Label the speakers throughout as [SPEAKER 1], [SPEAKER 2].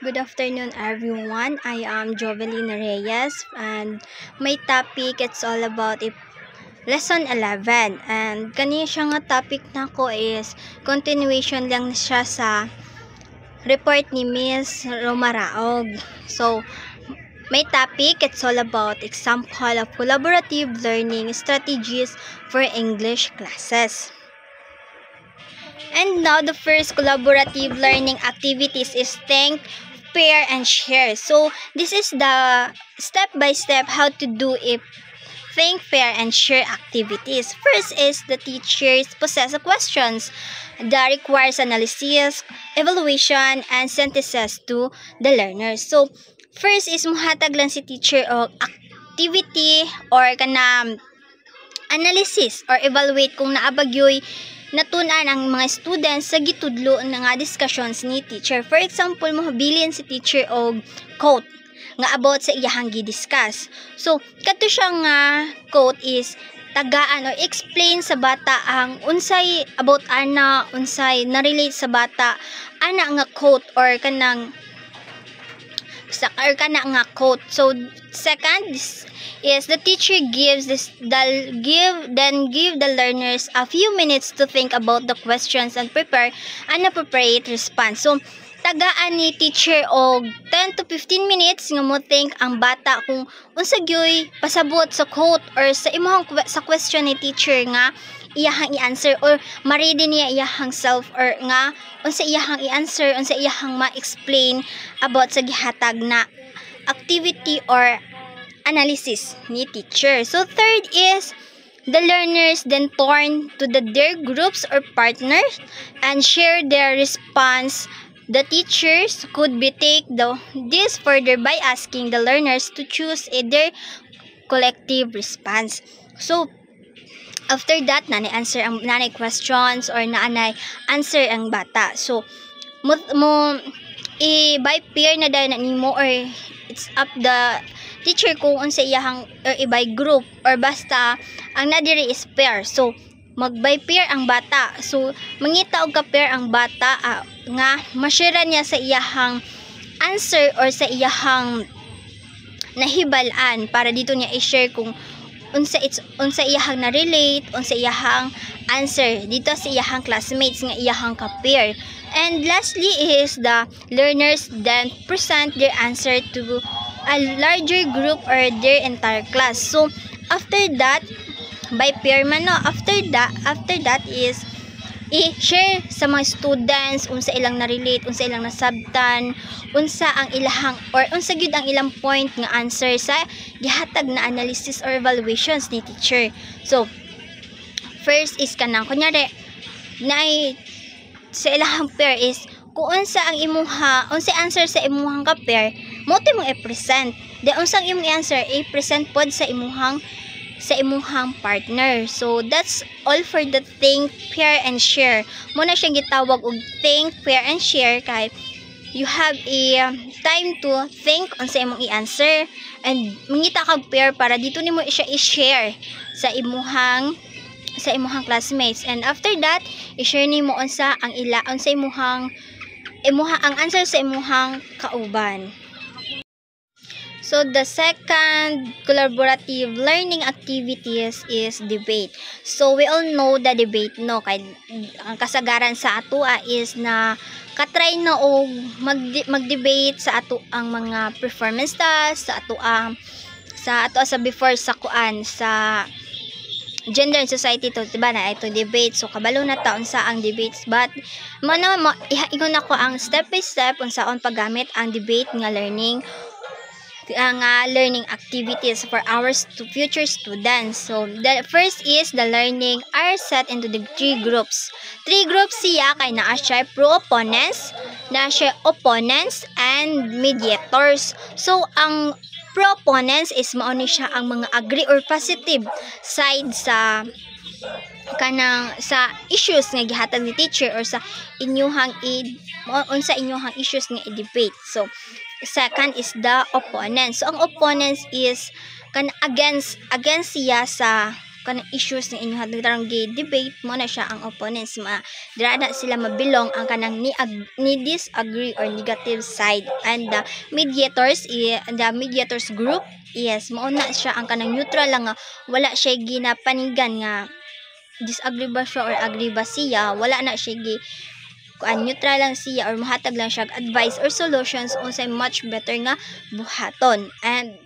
[SPEAKER 1] Good afternoon, everyone. I am Jovelyn Reyes, and my topic it's all about lesson 11. And kani siya nga topic nako is continuation lang siya sa report ni Miss Romaraog. So, my topic it's all about example of collaborative learning strategies for English classes. And now the first collaborative learning activities is think, pair, and share. So this is the step-by-step how to do a think, pair, and share activities. First is the teachers possess questions that requires analysis, evaluation, and synthesis to the learners. So first is muhatag lang si teacher og activity or kanang analysis or evaluate kung naabagyoy natunan ang mga students sa gitudlo nga discussions ni teacher. For example, mahabilin si teacher og quote nga about sa iyahang gi-discuss. So, kadto siya nga quote is tagaan or explain sa bata ang unsay about ana, unsay na-relate sa bata ana nga quote or kanang nga quote. So second is the teacher give the learners a few minutes to think about the questions and prepare an appropriate response. So tagaan ni teacher og 10 to 15 minutes nga mo think ang bata kung unsa gyoy pasabot sa quote or sa imong sa question ni teacher nga iyahang i-answer or ma-ready niya iyahang self or nga unsa iyahang i-answer, unsa iyahang ma-explain about sa gihatag na activity or analysis ni teacher. So third is the learners then turn to their groups or partners and share their response. The teachers could be take this further by asking the learners to choose their collective response. So after that, nanay questions or nanay answer ang bata. So, by pair na dahil na nimo or it's up the teacher kung unsa iyahang or by group or basta ang nadiri is pair. So, mag-by pair ang bata. So, mangita og ka-pair ang bata nga ma-share niya sa iyahang answer or sa iyahang nahibalan para dito niya i-share kung unsa iyahang na relate, unsa iyahang answer dito sa iyahang classmates nga iyahang ka-pair. And lastly is the learners then present their answer to a larger group or their entire class. So after that, by pair man no, after that is i-share sa mga students unsa ilang na-relate, unsa ilang nasabtan, unsa ang ilahang or unsa gyud ang ilang point nga answer sa gihatag na analysis or evaluations ni teacher. So first is kanang kunyari naay sa ilahang pair is kung unsa ang imuha, unsa answer sa imuhang ka pair, mo ti mong i-present. Then unsang imong answer i-present pod sa imuhang partner. So that's all for the think, pair, and share. Muna siyang gitawag og think, pair, and share kay you have a time to think on sa imong i-answer and mangita kag pair para dito nimo siya i-share sa imuhang classmates. And after that, i-share nimo unsa ang imuhang ang answer sa imuhang kauban. So the second collaborative learning activities is debate. So we all know the debate no kay ang kasagaran sa ato is na katry na og mag-debate sa ato ang mga performance tasks sa ato sa before sa kuan sa gender and society to diba na ito debate. So kabalo na taon sa ang debates but ingon ako ang step by step unsaon paggamit ang debate nga learning activities for our future students. So the first is the learning are set into the three groups. Three groups siya kay naa siya pro-opponents, naa siya opponents, and mediators. So ang pro-opponents is mao ni siya ang mga agree or positive side sa issues nga gihatag ni teacher or sa inyuhang issues nga i-debate. So second is the opponents. So ang opponents is against siya sa kanang issues nga inyo hadarang debate mo na siya ang opponents dira na sila mabilong ang kanang ni disagree or negative side, and the mediators group, yes, mao na siya ang kanang neutral lang nga wala siya ginapanigan nga disagree ba siya or agree ba siya, wala na siya neutral lang siya or mahatag lang siya advice or solutions unsay much better nga buhaton. And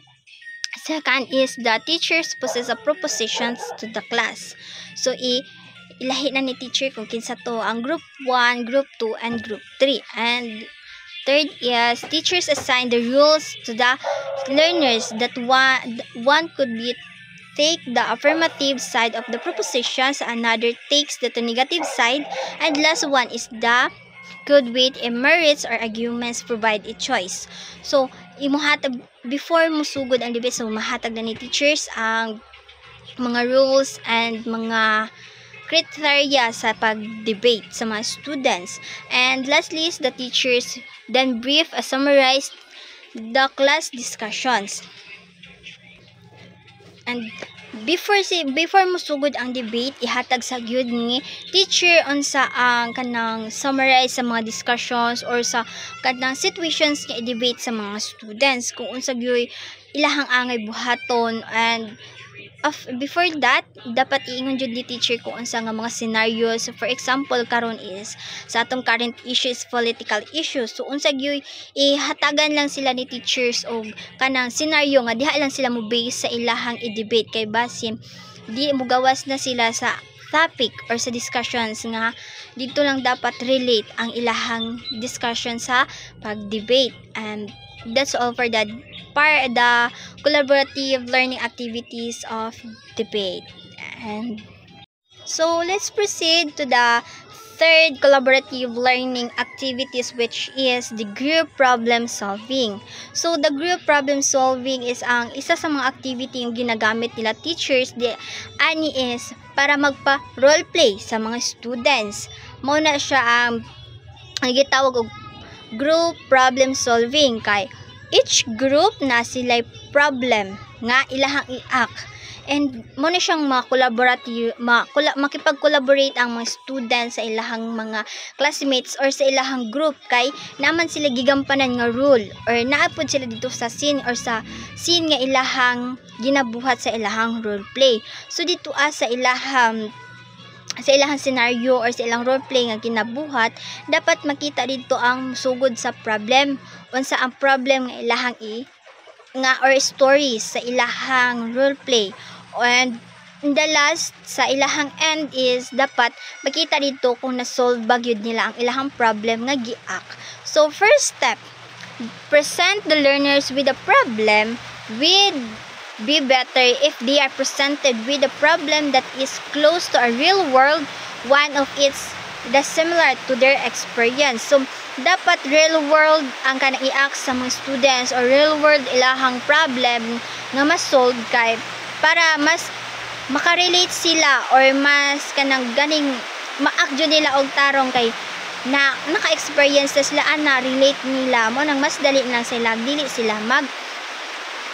[SPEAKER 1] second is the teachers possess a propositions to the class. So ilahi na ni teacher kung kinsa to ang group 1, group 2, and group 3. And third is teachers assign the rules to the learners that one could be take the affirmative side of the propositions, another takes the negative side, and last one is the could weight in merits or arguments provide a choice. So imuhatag before mo sugod ang debate, so mahatag na ni teachers ang mga rules and mga criteria sa pag-debate sa mga students. And lastly is the teachers then brief summarize the class discussions. And before mo sugod ang debate, ihatag sa gyud ni teacher unsa ang kanang summarize sa mga discussions or sa kanang situations nga i-debate sa mga students, kung unsa gyud ilahang angay buhaton. And before that, dapat iingon jud ni teacher kung unsa nga mga scenarios. So, for example, karon is sa atong current issues, political issues. So unsa gyud ihatagan lang sila ni teachers og kanang scenario nga diha lang sila mo base sa ilahang i-debate, kay basin di mo gawas na sila sa topic or sa discussions nga dito lang dapat relate ang ilahang discussion sa pag-debate. And that's all for the collaborative learning activities of debate. And so let's proceed to the third collaborative learning activities, which is the group problem solving. So the group problem solving is ang isa sa mga activity yung ginagamit nila teachers. Ani is para magpa role play sa mga students. Mao na siya ang gitawag og group problem solving, kay each group na sila'y problem nga ilahang i-act. And mo na siyang makipag-collaborate ang mga students sa ilahang mga classmates or sa ilahang group, kay naman sila gigampanan nga role or naapod sila dito sa scene or sa scene nga ilahang ginabuhat sa ilahang role play. So dito sa ilahang scenario or sa ilang role play nga ginabuhat, dapat makita dito ang sugod sa problem, unsa ang problem nga ilahang or stories sa ilahang role play. And the last sa ilahang end is dapat makita dito kung na-solve ba gyud nila ang ilahang problem nga gi-act. So first step, present the learners with a problem with be better if they are presented with a problem that is close to a real world, one of its similar to their experience. So dapat real world ang kanang i-act sa mga students or real world ilahang problem nga ma-solve, kay para mas makarelate sila or mas kanang ganing ma-act jud nila og tarong, kay naka-experience na sila ana relate nila mo nang mas dali lang sila dili sila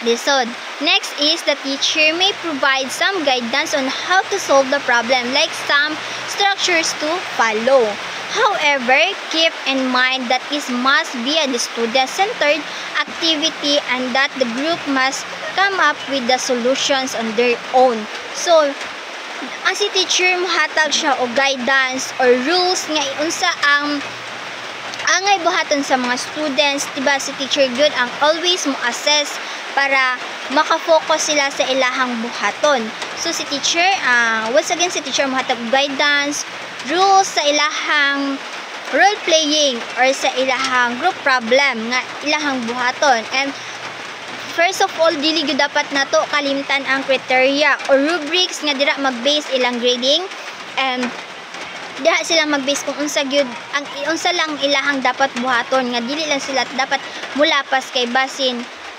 [SPEAKER 1] lisod. Next is the teacher may provide some guidance on how to solve the problem, like some structures to follow. However, keep in mind that it must be a student-centered activity and that the group must come up with the solutions on their own. So, ang si teacher mohatag siya og guidance or rules nga unsa ang angay buhaton sa mga students, diba? Si teacher good ang always mo assess para makafocus sila sa ilahang buhaton. So si teacher, once again si teacher mohatag guidance, rules sa ilahang role playing or sa ilahang group problem nga ilahang buhaton. And first of all, dili gyud dapat nato kalimtan ang criteria or rubrics nga dira mag-base ilang grading, and diha sila mag-base kung unsa gyud ang unsa lang ilahang dapat buhaton, nga dili lang sila dapat mulapas kay basin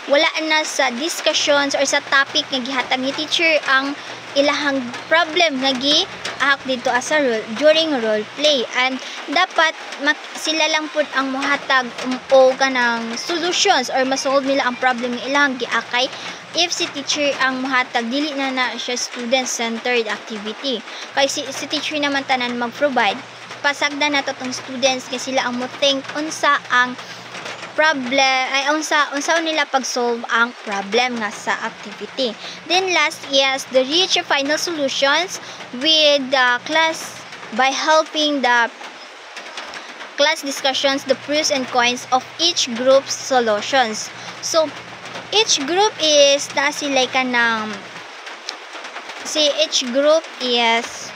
[SPEAKER 1] wala na sa discussions or sa topic nga gihatag ni teacher ang ilahang problem nga giahak dito as a role during role play, and dapat sila lang pud ang mohatag o kanang solutions or masolve nila ang problem nga ilang giakay. If si teacher ang mohatag, dili na siya student-centered activity. Kay si teacher naman tanan mag-provide, pasagda na to tong students nga sila ang mo-think unsa ang problem ay unsa nila pag-solve ang problem nga sa activity. Then last is the reach final solutions with the class by helping the class discussions the pros and cons of each group's solutions. So each group is sila kanang each group is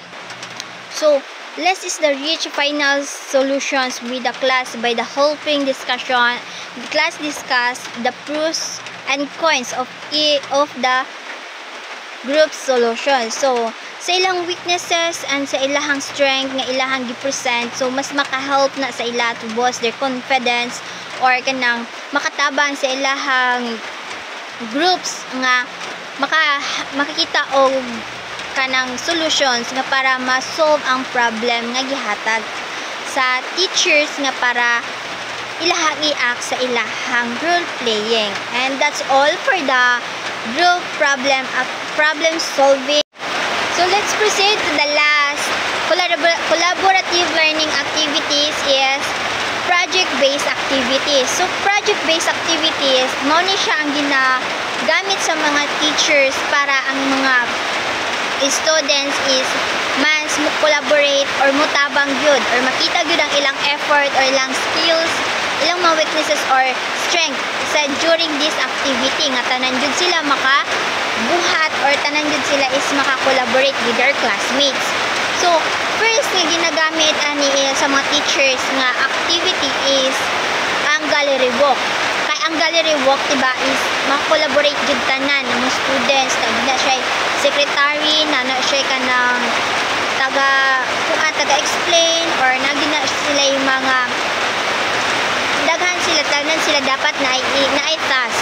[SPEAKER 1] last is the reach final solutions with the class by the helping discussion. The class discuss the pros and cons of the group solution. So, sa ilang weaknesses and sa ilahang strength nga ilahang gi-present, so mas maka-help na sa ila to boost their confidence or kanang makatabang sa ilahang groups nga makikita og kanang solutions nga para ma-solve ang problem nga gihatag sa teachers nga para ilahang i-act sa ilahang role playing. And that's all for the group problem solving. So let's proceed to the last collaborative learning activities is project-based activities. So project-based activities, mao ni siya ang ginagamit sa mga teachers para ang mga students is mas mo collaborate or mutabang gyud or makita gyud ang ilang effort or ilang skills, ilang mga weaknesses or strength sa during this activity nga tanan gyud sila makabuhat or tanan gyud sila is maka-collaborate with their classmates. So first nga ginagamit ani sa mga teachers nga activity is ang gallery walk. Kay ang gallery walk diba is maka-collaborate gyud tanan ng mga students, na siya secretary, na siya kanang taga-explain or nagina sila yung mga daghan sila tanan sila dapat na i-task.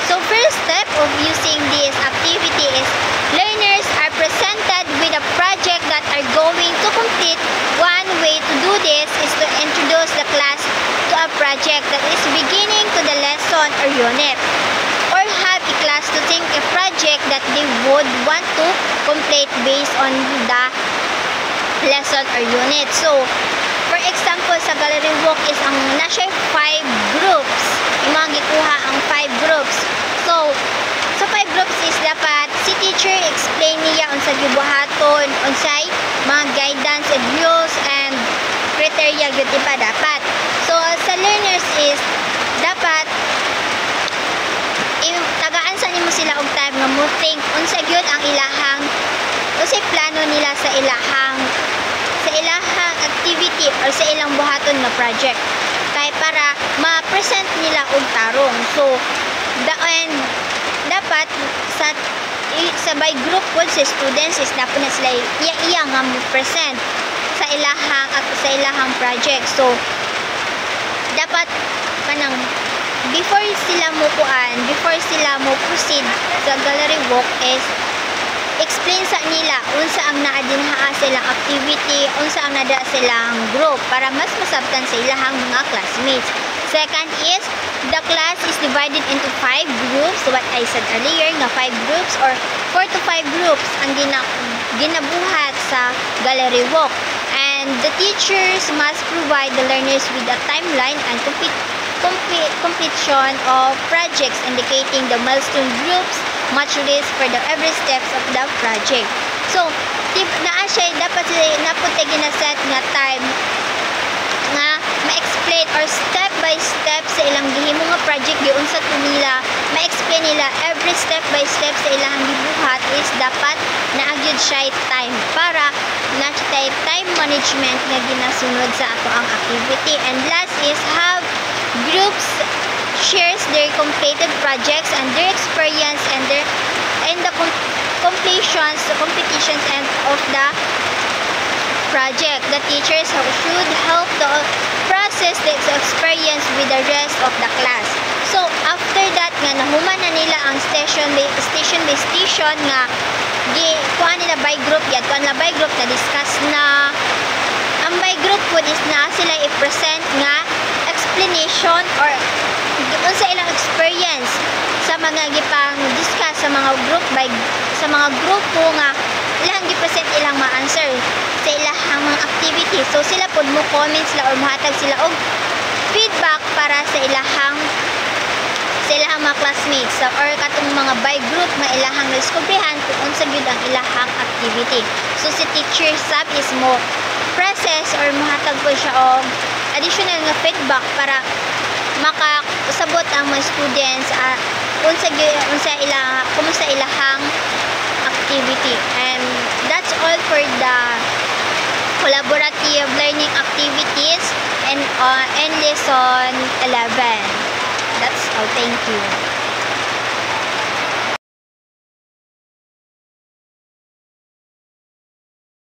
[SPEAKER 1] So first step of using this activity is learners are presented with a project that are going to complete. One way to do this is to introduce the class to a project that is beginning to the lesson or unit, or have a class to think a project that they would want to complete based on the lesson or unit. So for example, sa gallery walk is ang nasa 5 groups. Yung mga gikuha ang 5 groups. So, sa 5 groups is dapat si teacher explain niya unsa gibuhaton, unsay mga guidance and rules and criteria gyud pa dapat. So, sa learners is dapat tagaan sa nimo sila og time nga mo think unsa gyud ang ilahang unsay plano nila sa ilahang activity or sa ilang buhaton na project, kay para ma-present nila og tarong. So dapat sa by group po sa students is dapat na sila iya nga mo-present sa ilahang project. So dapat kanang before sila mo proceed sa gallery walk is explain sa nila unsa ang naa dinhaa silang activity, unsa ang nada silang group para mas masabtan sa ilahang mga classmates. Second is the class is divided into 5 groups, what I said earlier nga 5 groups or 4 to 5 groups ang ginabuhat sa gallery walk, and the teachers must provide the learners with a timeline and completion of projects indicating the milestone groups much list for the every steps of the project. So naa siya dapat napunta ginaset nga time nga ma-explain or step by step sa ilang gihimo nga project giunsa to nila ma-explain nila every step by step sa ilang gibuhat is dapat naagyud siya time para na time management nga ginasunod sa ato ang activity. And last is have groups shares their completed projects and their experience and the competitions and of the project. The teachers should help the process process the experience with the rest of the class. So after that nga nahuman na nila ang station by station nga kuha nila by group yat kuha nila by group na discuss na ang by group po is na sila i-present nga explanation or sa ilang experience sa mga gipang discuss sa mga group by sa mga grupo nga ilang gi-present ilang mga answer sa ilang mga activity. So sila pod mo comment sila or mohatag sila og feedback para sa ilahang mga classmates or katong mga by group nga ilahang diskubrihan kung unsa gyud ang ilahang activity. So si teacher sab is mo process or mohatag po siya og additional nga feedback para makasabot ang mga students kumusta ilahang activity. And that's all for the collaborative learning activities and lesson 11. That's all. Thank you.